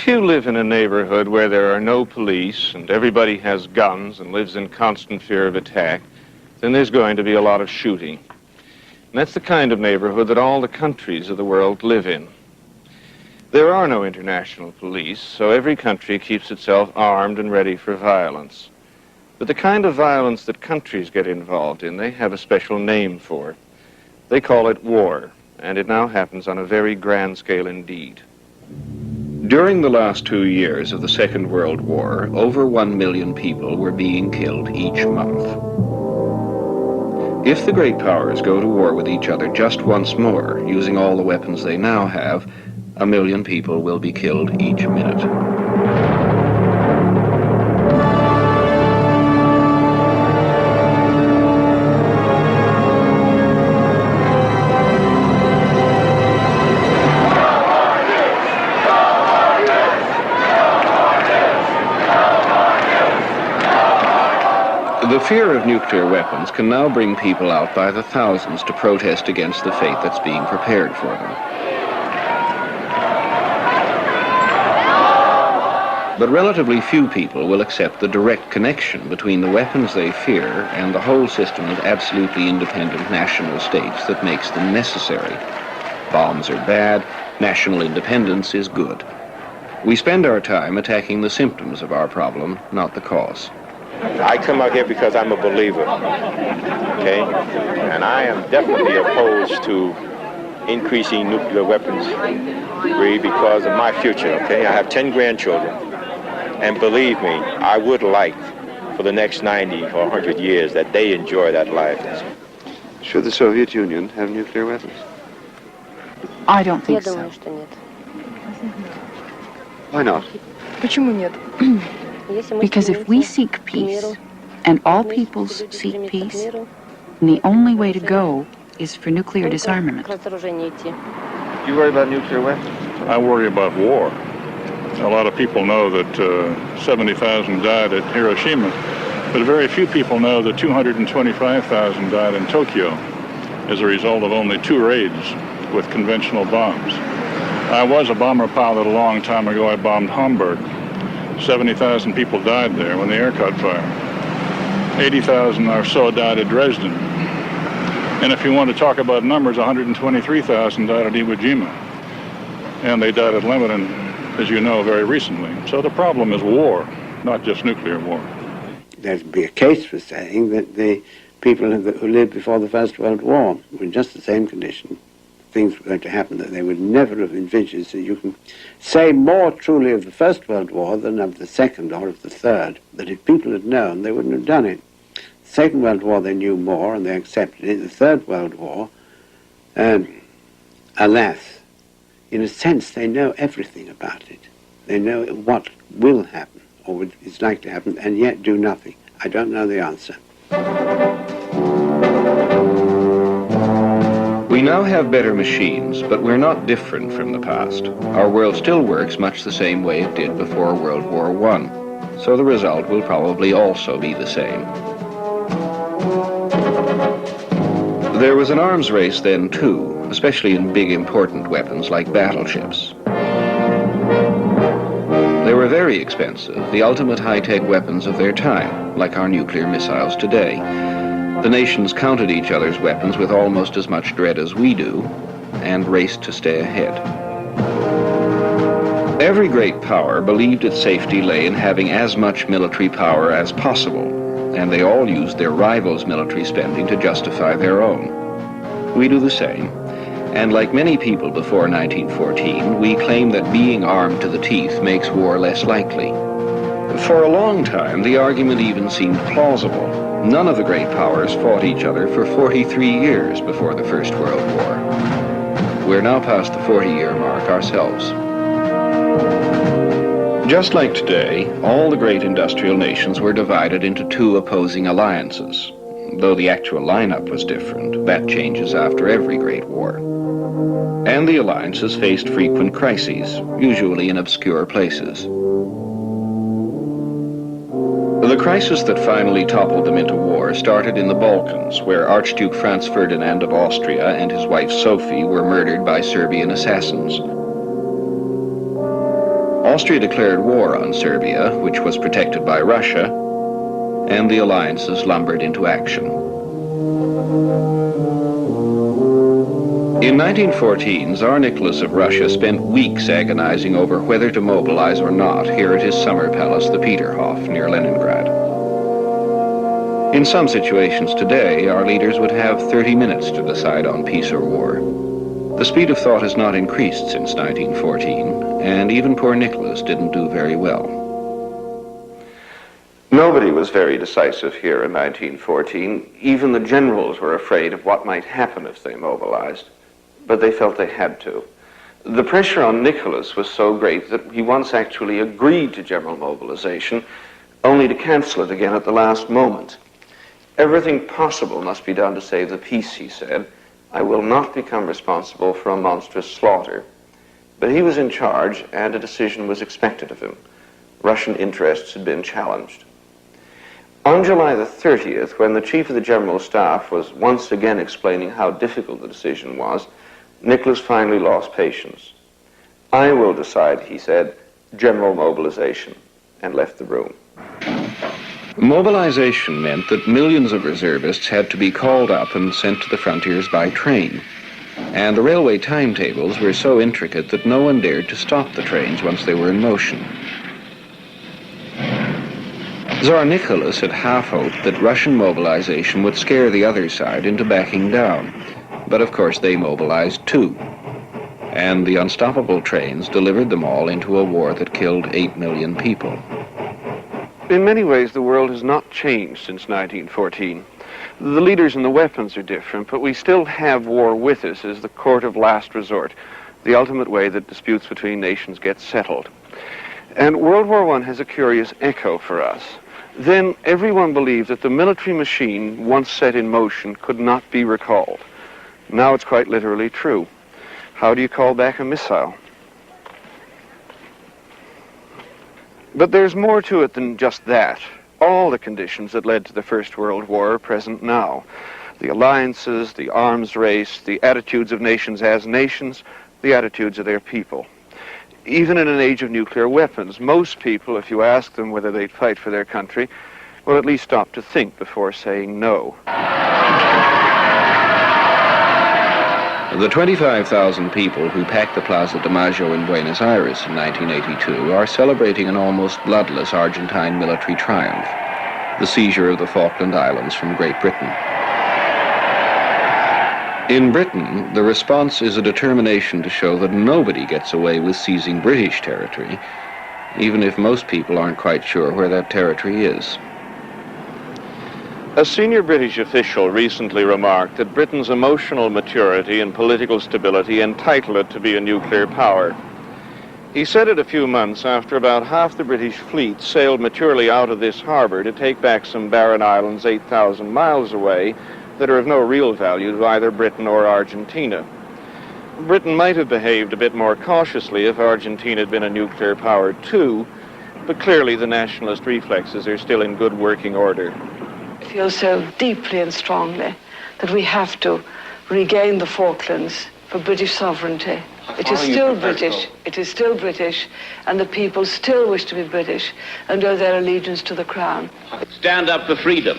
If you live in a neighborhood where there are no police and everybody has guns and lives in constant fear of attack, then there's going to be a lot of shooting. And that's the kind of neighborhood that all the countries of the world live in. There are no international police, so every country keeps itself armed and ready for violence. But the kind of violence that countries get involved in, they have a special name for. They call it war, and it now happens on a very grand scale indeed. During the last 2 years of the Second World War, over 1 million people were being killed each month. If the great powers go to war with each other just once more, using all the weapons they now have, 1 million people will be killed each minute. The fear of nuclear weapons can now bring people out by the thousands to protest against the fate that's being prepared for them. But relatively few people will accept the direct connection between the weapons they fear and the whole system of absolutely independent national states that makes them necessary. Bombs are bad, national independence is good. We spend our time attacking the symptoms of our problem, not the cause. I come out here because I'm a believer, okay? And I am definitely opposed to increasing nuclear weapons because of my future, okay? I have 10 grandchildren, and believe me, I would like for the next 90 or 100 years that they enjoy that life. Should the Soviet Union have nuclear weapons? I don't think so. Why not? Почему нет? Because if we seek peace, and all peoples seek peace, the only way to go is for nuclear disarmament. Do you worry about nuclear weapons? I worry about war. A lot of people know that 70,000 died at Hiroshima, but very few people know that 225,000 died in Tokyo as a result of only 2 raids with conventional bombs. I was a bomber pilot a long time ago. I bombed Hamburg. 70,000 people died there when the air caught fire. 80,000 or so died at Dresden. And if you want to talk about numbers, 123,000 died at Iwo Jima. And they died at Lebanon, as you know, very recently. So the problem is war, not just nuclear war. There'd be a case for saying that the people who lived before the First World War were in just the same condition. Things were going to happen that they would never have envisaged. So you can say more truly of the First World War than of the Second or of the Third, that if people had known, they wouldn't have done it. The Second World War, they knew more and they accepted it. The Third World War, alas, in a sense, they know everything about it. They know what will happen or is likely to happen, and yet do nothing. I don't know the answer. We now have better machines, but we're not different from the past. Our world still works much the same way it did before World War I, so the result will probably also be the same. There was an arms race then too, especially in big important weapons like battleships. They were very expensive, the ultimate high-tech weapons of their time, like our nuclear missiles today. The nations counted each other's weapons with almost as much dread as we do, and raced to stay ahead. Every great power believed its safety lay in having as much military power as possible, and they all used their rivals' military spending to justify their own. We do the same, and like many people before 1914, we claim that being armed to the teeth makes war less likely. For a long time, the argument even seemed plausible. None of the great powers fought each other for 43 years before the First World War. We're now past the 40-year mark ourselves. Just like today, all the great industrial nations were divided into 2 opposing alliances. Though the actual lineup was different, that changes after every great war. And the alliances faced frequent crises, usually in obscure places. The crisis that finally toppled them into war started in the Balkans, where Archduke Franz Ferdinand of Austria and his wife Sophie were murdered by Serbian assassins. Austria declared war on Serbia, which was protected by Russia, and the alliances lumbered into action. In 1914, Tsar Nicholas of Russia spent weeks agonizing over whether to mobilize or not here at his summer palace, the Peterhof, near Leningrad. In some situations today, our leaders would have 30 minutes to decide on peace or war. The speed of thought has not increased since 1914, and even poor Nicholas didn't do very well. Nobody was very decisive here in 1914. Even the generals were afraid of what might happen if they mobilized, but they felt they had to. The pressure on Nicholas was so great that he once actually agreed to general mobilization, only to cancel it again at the last moment. Everything possible must be done to save the peace, he said. I will not become responsible for a monstrous slaughter. But he was in charge, and a decision was expected of him. Russian interests had been challenged. On July the 30th, when the Chief of the General Staff was once again explaining how difficult the decision was, Nicholas finally lost patience. I will decide, he said, general mobilization, and left the room. Mobilization meant that millions of reservists had to be called up and sent to the frontiers by train. And the railway timetables were so intricate that no one dared to stop the trains once they were in motion. Tsar Nicholas had half-hoped that Russian mobilization would scare the other side into backing down. But of course they mobilized too. And the unstoppable trains delivered them all into a war that killed 8 million people. In many ways, the world has not changed since 1914. The leaders and the weapons are different, but we still have war with us as the court of last resort, the ultimate way that disputes between nations get settled. And World War I has a curious echo for us. Then everyone believed that the military machine, once set in motion, could not be recalled. Now it's quite literally true. How do you call back a missile? But there's more to it than just that. All the conditions that led to the First World War are present now. The alliances, the arms race, the attitudes of nations as nations, the attitudes of their people. Even in an age of nuclear weapons, most people, if you ask them whether they'd fight for their country, will at least stop to think before saying no. The 25,000 people who packed the Plaza de Mayo in Buenos Aires in 1982 are celebrating an almost bloodless Argentine military triumph, the seizure of the Falkland Islands from Great Britain. In Britain, the response is a determination to show that nobody gets away with seizing British territory, even if most people aren't quite sure where that territory is. A senior British official recently remarked that Britain's emotional maturity and political stability entitle it to be a nuclear power. He said it a few months after about half the British fleet sailed maturely out of this harbor to take back some barren islands 8,000 miles away that are of no real value to either Britain or Argentina. Britain might have behaved a bit more cautiously if Argentina had been a nuclear power too, but clearly the nationalist reflexes are still in good working order. I feel so deeply and strongly that we have to regain the Falklands for British sovereignty. It is still British. It is still British, and the people still wish to be British and owe their allegiance to the Crown. Stand up for freedom.